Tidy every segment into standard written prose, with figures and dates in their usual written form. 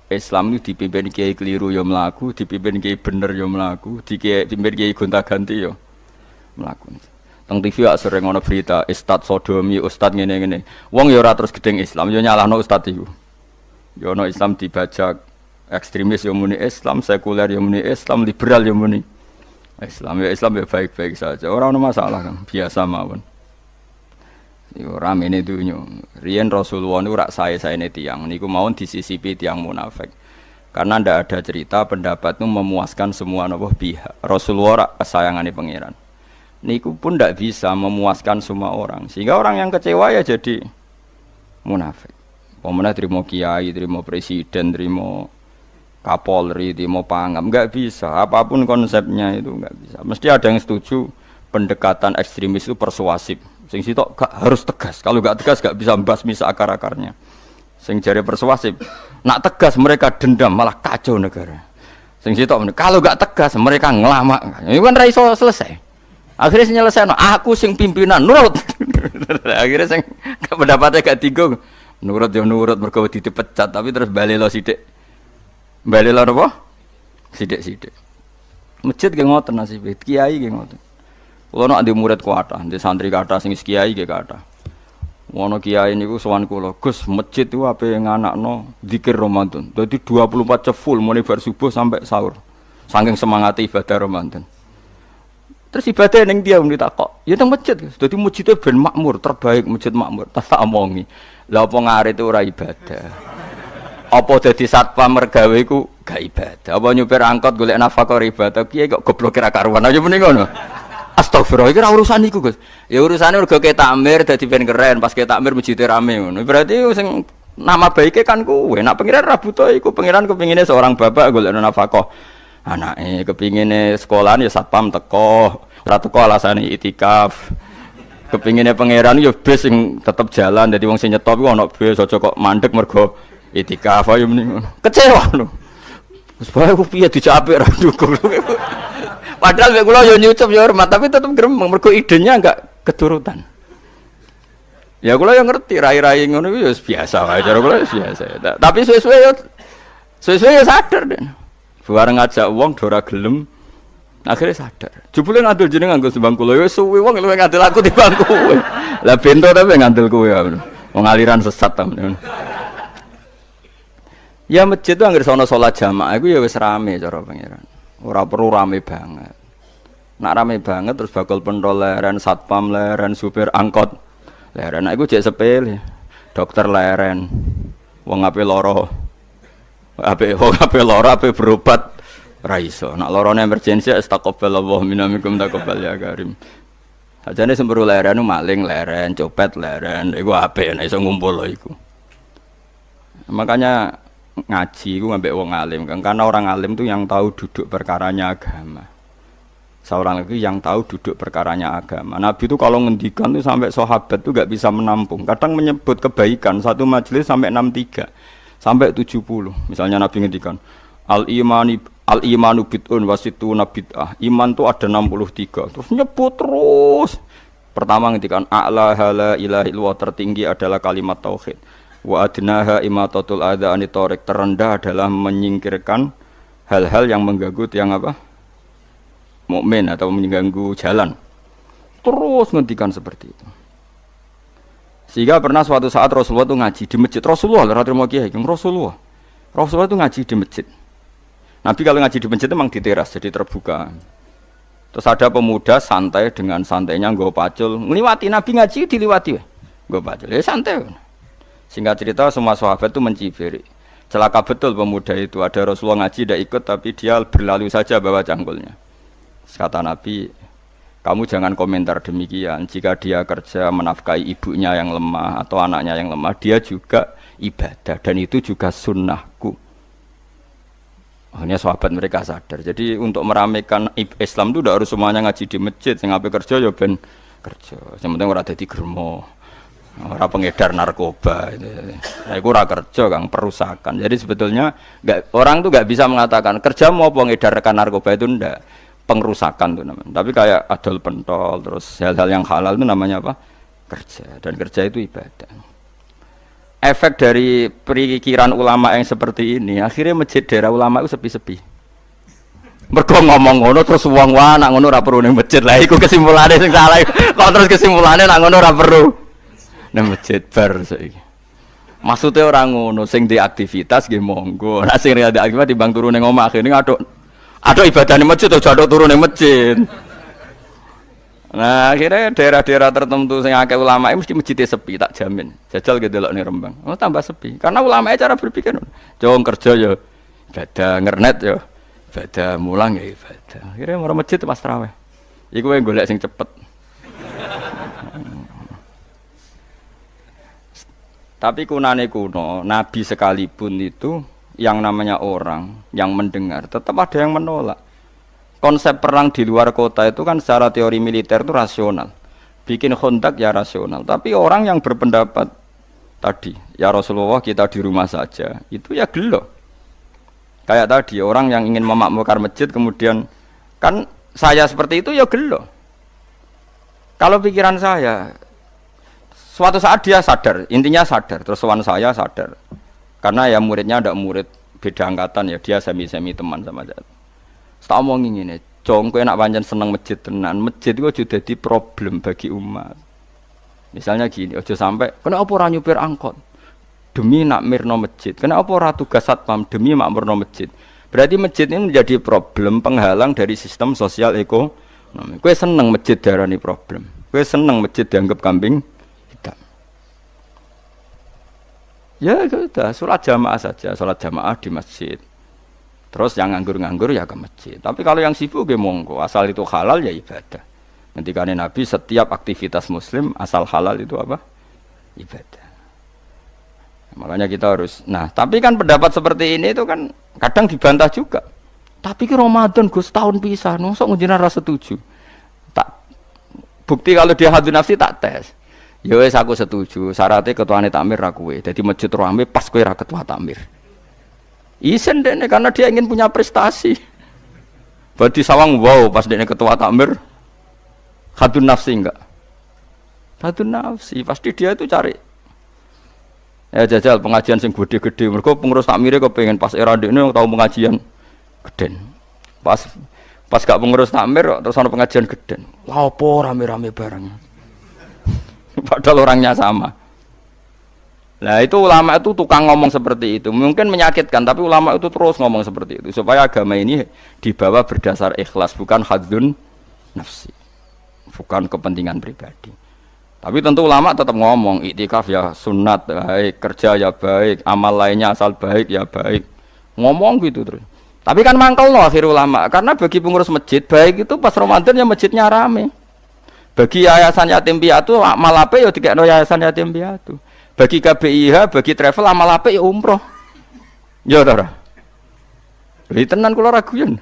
Islam itu dipimpin kiai keliru ya mlaku, dipimpin kiai bener ya mlaku, dipimpin kiai gonta-ganti ya mlaku. Teng TV ak sering ana berita ustad sodomi, ustad ngene-ngene. Wong ya ora terus gedeng Islam, ya nyalahno ustad iku. Ya ana Islam dibajak, ekstremis ya muni Islam, sekuler ya muni Islam, liberal ya muni Islam. Ya Islam ya baik-baik saja. Ora ana masalah kan, biasa mawon. Yo ramene dunya. Riyen Rasulullah niku rak sae-saene tiyang niku mawon disisipi tiyang munafik. Karena ndak ada cerita pendapat itu memuaskan semua napa pihak. Rasulullah rak kesayangane pangeran. Niku pun ndak bisa memuaskan semua orang. Sehingga orang yang kecewa ya jadi munafik. Pemenang terima kiai, terima presiden, terima kapolri, terima pangam, enggak bisa. Apapun konsepnya itu enggak bisa. Mesti ada yang setuju pendekatan ekstremis itu persuasif. Sing sitok harus tegas. Kalau enggak tegas enggak bisa membasmi seakar-akarnya. Sing jare persuasif, nak tegas mereka dendam malah kacau negara. Sing sitok kalau enggak tegas mereka ngelamak. Itu kan ra iso selesai. Akhirnya nyelesaikan, aku sing pimpinan nurut. Akhirnya sing pendapatnya gak tiga, nurut ya nurut mergo dipecat tapi terus balik lo sidik. Balik lo apa? Sidik. Masjid ge ngoten nasibe, kiai ge ngoten. Kulo nek ade murid kuatah, ade santri kathah sing kiai ge kathah. Ono kiai niku sowan kula, Gus, masjid itu ape nganakno zikir Ramadan. Dadi 24 jam full mulai bar subuh sampai sahur. Saking semangate ibadah Ramadan. Terus ibadah ning dia muni takok. Ya teng masjid. Dadi masjid ben makmur, terbaik masjid makmur. Tak omongi. Lah apa ngarit ora ibadah. Apa dadi satpam mergawe iku gak ibadah. Apa nyupir angkot golek nafkah ibadah. Kiye kok goblok ra karuan. Ayo muni ngono. Astagfirullah, iki ora urusan iku, Gus. Ya urusane mergo ke takmir dadi ben keren, pas ke takmir masjid rame ngono. Berarti sing nama baike kan kowe. Nek pengiran ra butuh iku, pengiran kepingine seorang bapak golek nafkah. Anake kepingine sekolahan ya satpam teko, ora teko alasane itikaf. Kepingine pangeran ya bis sing tetep jalan, dadi wong sing nyetop iku ana bis aja kok mandek mergo itikaf ayo mending. Kecewa lho. Wis bae ku piye dicapik ra dukung. Padahal mek kula yo nyucup yo hormat, tapi tetep gremeng mergo idenya enggak keturutan. Ya kula yo ngerti rai-rai ngono iku yo biasa wae, cara kula biasa. Tapi suwe-suwe yo sadar den. Bareng ngajak wong ora gelem, akhirnya sadar. Jebule ngandel jeneng nganggo sembang kula wis suwi wong luwih ngandel aku timbang kowe. Lah bento tapi ngandel kowe ya. Wong aliran sesat ta. Ya masjid itu anggere sono salat jamaah iku ya wis rame cara pangeran. Ora perlu rame banget. Nak rame banget terus bakal pentol leren, satpam leren, supir angkot leren. Iku jek sepele. Dokter leren. Wong ape lara. Ape lara ape berobat ra iso. Nak larane emergensi astagfirullah minamikum taqabbal ya karim. Ajane semburu leren maling leren, copet leren, iku ape nek iso ngumpul iku. Makanya ngaji iku ngambek wong alim kan, karena orang alim itu yang tahu duduk perkaranya agama. Seorang lagi yang tahu duduk perkaranya agama. Nabi itu kalau ngendikan itu sampai sahabat itu enggak bisa menampung. Kadang menyebut kebaikan satu majelis sampai 63. Sampai 70. Misalnya Nabi ngendikan al-imanu bid'un wasituna bid'ah. Iman itu ada 63. Terus nyebut terus. Pertama ngendikan a'la la ilaha illallah, tertinggi adalah kalimat tauhid. Wa adnaha imatatul adza anit thariq, terendah adalah menyingkirkan hal-hal yang mengganggu tiang apa? Mukmin atau mengganggu jalan. Terus ngendikan seperti itu. Sehingga pernah suatu saat Rasulullah itu ngaji di masjid. Rasulullah itu ngaji di masjid. Nabi kalau ngaji di masjid itu memang di teras, jadi terbuka. Terus ada pemuda santai dengan santainya nggo pacul, ngliwati Nabi ngaji diliwati. Nggo pacul, ya santai. Singkat cerita semua sahabat itu mencibiri. Celaka betul pemuda itu. Ada Rasulullah ngaji tidak ikut tapi dia berlalu saja bawa cangkulnya. Kata Nabi, kamu jangan komentar demikian. Jika dia kerja menafkahi ibunya yang lemah atau anaknya yang lemah, dia juga ibadah dan itu juga sunnahku. Akhirnya sahabat mereka sadar. Jadi untuk meramaikan Islam itu tidak harus semuanya ngaji di masjid. Sing ape kerja ya ben kerja. Yang penting ora dadi germo. Ora pengedar narkoba. Nah, itu ora kerja Kang, perusakan. Jadi sebetulnya orang tuh enggak bisa mengatakan kerja mau pengedarkan narkoba itu ndak. Pengrusakan itu namanya. Tapi kayak adol pentol terus hal-hal yang halal itu namanya apa? Kerja. Dan kerja itu ibadah. efek dari pikiran ulama yang seperti ini, akhirnya masjid daerah ulama itu sepi-sepi. Mergo ngomong ngono terus wong wae nak ngono ora perlu ning masjid. Lah iku kesimpulane sing salah. Kok terus kesimpulane nak ngono ora perlu ning masjid bar saiki. Maksudnya orang ngono sing di aktivitas nggih monggo. Nek sing ada aktivitas timbang turu ning omah akhirnya aduk ibadah ning masjid aja aduk turu ning masjid. Nah, akhirnya daerah-daerah tertentu sing akeh ulama mesti masjidnya sepi tak jamin. Jajal ke delok ning Rembang. Oh, tambah sepi. Karena ulama cara berpikir jong kerja ya ibadah, ngernet ya ibadah, mulang ya ibadah. Akhirnya marang masjid pas tarawih. Iku yang golek sing cepet. Tapi kunane kuno, Nabi sekalipun itu yang namanya orang yang mendengar, tetap ada yang menolak. Konsep perang di luar kota itu kan secara teori militer itu rasional. Bikin kontak ya rasional. Tapi orang yang berpendapat tadi, ya Rasulullah kita di rumah saja, itu ya gelo. Kayak tadi, orang yang ingin memakmurkan masjid kemudian, kan saya seperti itu ya gelo. Kalau pikiran saya, suatu saat dia sadar, intinya sadar, terus sowan saya sadar. Karena ya muridnya ada murid beda angkatan ya, dia semi-semi teman sama saya. Tak omongin ngene, jong kowe nak pancen seneng masjid tenan, masjid iku aja dadi problem bagi umat. Misalnya gini, aja sampai kenapa ora nyupir angkot demi nak mirno masjid, kenapa ora tugas satpam demi makmurno masjid. Berarti masjid ini menjadi problem penghalang dari sistem sosial ekonomi. Kowe seneng masjid darani problem. Kowe seneng masjid dianggap kambing hitam. Ya sudah, sholat jamaah saja, sholat jamaah di masjid. Terus yang nganggur-nganggur ya ke masjid. Tapi kalau yang sibuk ya monggo, asal itu halal ya ibadah. Ketika Nabi setiap aktivitas muslim asal halal itu apa? Ibadah. Makanya kita harus. Nah, tapi kan pendapat seperti ini itu kan kadang dibantah juga. Tapi ki Ramadan Gus tahun pisah, mosok njenengan ra setuju. Tak bukti kalau dia hadun nafsi tak tes. Ya wis aku setuju, syaratnya ketuane takmir ra kowe. Dadi masjid rame pas kowe ra ketua takmir. Isen deh karena dia ingin punya prestasi. Berarti sawang wow pas dia ketua takmir hadun nafsi enggak? Hadun nafsi pasti dia itu cari. Ya jajal pengajian sing gede-gede. Mereka pengurus takmirnya kepengen pas era ini tahu pengajian geden. Pas gak pengurus takmir terus ada pengajian geden. Lapo rame-rame bareng. Padahal orangnya sama. Nah itu ulama itu tukang ngomong seperti itu. Mungkin menyakitkan, tapi ulama itu terus ngomong seperti itu supaya agama ini dibawa berdasar ikhlas, bukan hadzun nafsi, bukan kepentingan pribadi. Tapi tentu ulama tetap ngomong iktikaf ya sunat baik, kerja ya baik, amal lainnya asal baik ya baik. Ngomong gitu terus. Tapi kan mangkel loh akhir ulama, karena bagi pengurus masjid baik itu pas Ramadan ya masjidnya rame. Bagi yayasan yatim piatu amal apa ya dikekno yayasan yatim piatu. Bagi KBIH, bagi travel amal apik ya umroh. Ya ora. Lha tenan kula raguyen.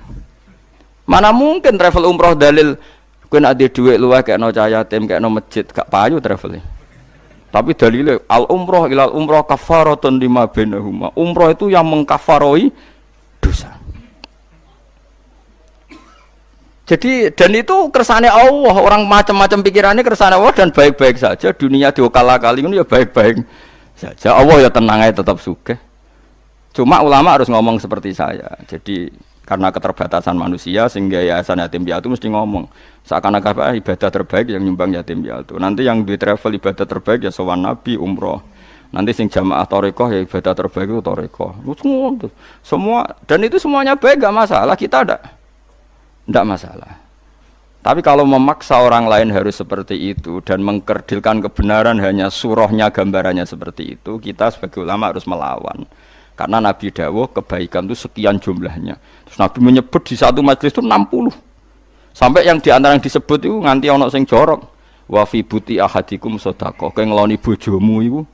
Mana mungkin travel umroh dalil kowe nek duwe dhuwit luwih kekno cah yatim, kekno masjid, gak payu travel. Tapi dalile al umroh ilal umroh kafaratun lima bainahuma. Umroh itu yang mengkafaroi dosa. Jadi dan itu kersane Allah, orang macam-macam pikirannya kersane Allah dan baik-baik saja. Dunia diokal-akali ini ya baik-baik saja. Allah ya tenang aja tetap sugih. Cuma ulama harus ngomong seperti saya. Jadi karena keterbatasan manusia sehingga yayasan yatim piatu mesti ngomong seakan-akan ibadah terbaik yang nyumbang yatim piatu. Nanti yang di travel ibadah terbaik ya sowan Nabi umroh. Nanti sing jamaah thariqah ya ibadah terbaik itu thariqah. Semua dan itu semuanya baik gak masalah, kita tidak masalah. Tapi kalau memaksa orang lain harus seperti itu dan mengkerdilkan kebenaran hanya surahnya gambarannya seperti itu, kita sebagai ulama harus melawan. Karena Nabi dawuh kebaikan itu sekian jumlahnya. Terus Nabi menyebut di satu majelis itu 60. Sampai yang diantara yang disebut itu nganti ono sing jorok. Wa fi buti ahadikum sedekah. Kowe ngeloni bojomu iku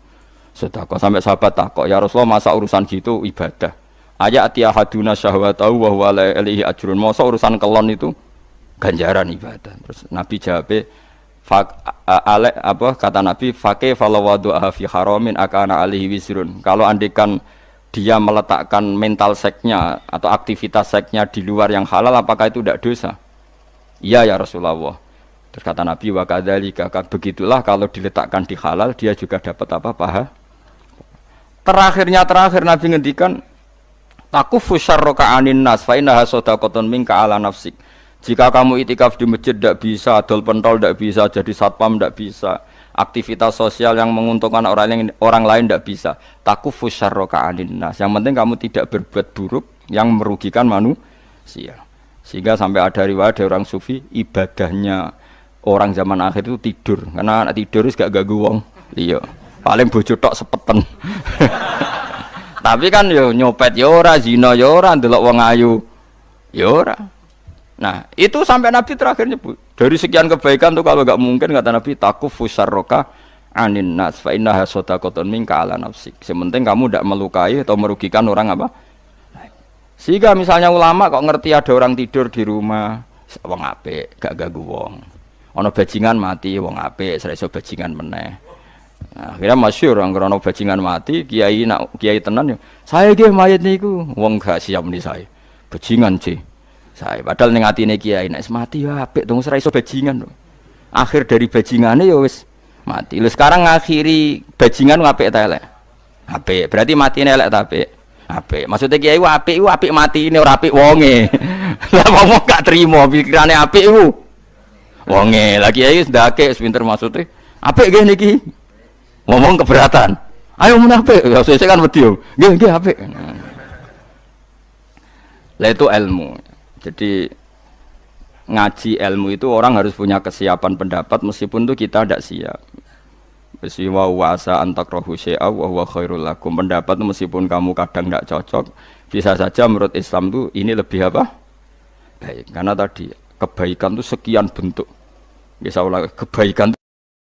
sedekah. Sampai sahabat takok, "Ya Rasulullah, masa urusan gitu ibadah?" Ayati ahaduna syahwatahu wa huwa alaihi ajrun. Masa urusan kelon itu ganjaran ibadah. Terus Nabi jawab, kata Nabi, "Faqih falawadu'a fi haramin akana alaihi wisrun." Kalau andikan dia meletakkan mental seksnya atau aktivitas seksnya di luar yang halal, apakah itu tidak dosa? Iya ya Rasulullah. Terus kata Nabi, "Wa kadzalika," begitulah kalau diletakkan di halal dia juga dapat apa? Paha. terakhir Nabi ngendikan takufu syarraka anin nas fa innaha shadaqatun minka ala nafsik. Jika kamu itikaf di masjid tidak bisa, adol pentol tidak bisa, jadi satpam tidak bisa, aktivitas sosial yang menguntungkan orang lain tidak bisa. Takufu syarraka anin nas. Yang penting kamu tidak berbuat buruk yang merugikan manusia. Sehingga sampai ada riwayat dari orang sufi, ibadahnya orang zaman akhir itu tidur. Karena anak tidur itu gak ganggu wong. Iya. Paling bojo tok sepeten. Tapi kan yo nyopet yo ora, zina yo ora, ndelok wong ayu yo ora. Nah, itu sampai Nabi terakhir nyebut. Dari sekian kebaikan tuh kalau gak mungkin kata Nabi takufu syarraka anin nas fa innaha shadaqatun minka ala nafsik. Sementing kamu tidak melukai atau merugikan orang apa? Sehingga misalnya ulama kok ngerti ada orang tidur di rumah, wong apik, gak ganggu wong. Ana bajingan mati, wong apik, ora iso bajingan meneh. Nah, akhirnya masyhur orang krono bajingan mati, kiai tenan yo. Saya nggih mayit niku, wong gak siap meni saya. Bajingan sih. Saya padahal ning atine kiai nek mati ya apik dong ora iso bajingan. Akhir dari bajingane ya wis mati. Lha sekarang ngakhiri bajingan apik ta elek? Apik. Berarti matine elek ta apik? Apik. Maksudnya kiai apik mati ini ora apik wonge. Lah wong gak trimo pikirane apik iku. Wonge. Lah kiai ndake pinter maksudnya apik nggih niki. Ngomong keberatan. Ayo mun apik. Ya sesuk kan wedi yo. Nggih apik. Lah itu ilmu. Jadi ngaji ilmu itu orang harus punya kesiapan pendapat meskipun itu kita tidak siap. Wa wasa antakrahu syai'a wa huwa khairul lakum. Pendapat meskipun kamu kadang tidak cocok, bisa saja menurut Islam itu ini lebih apa? Baik. Karena tadi kebaikan itu sekian bentuk. Bisa ulang kebaikan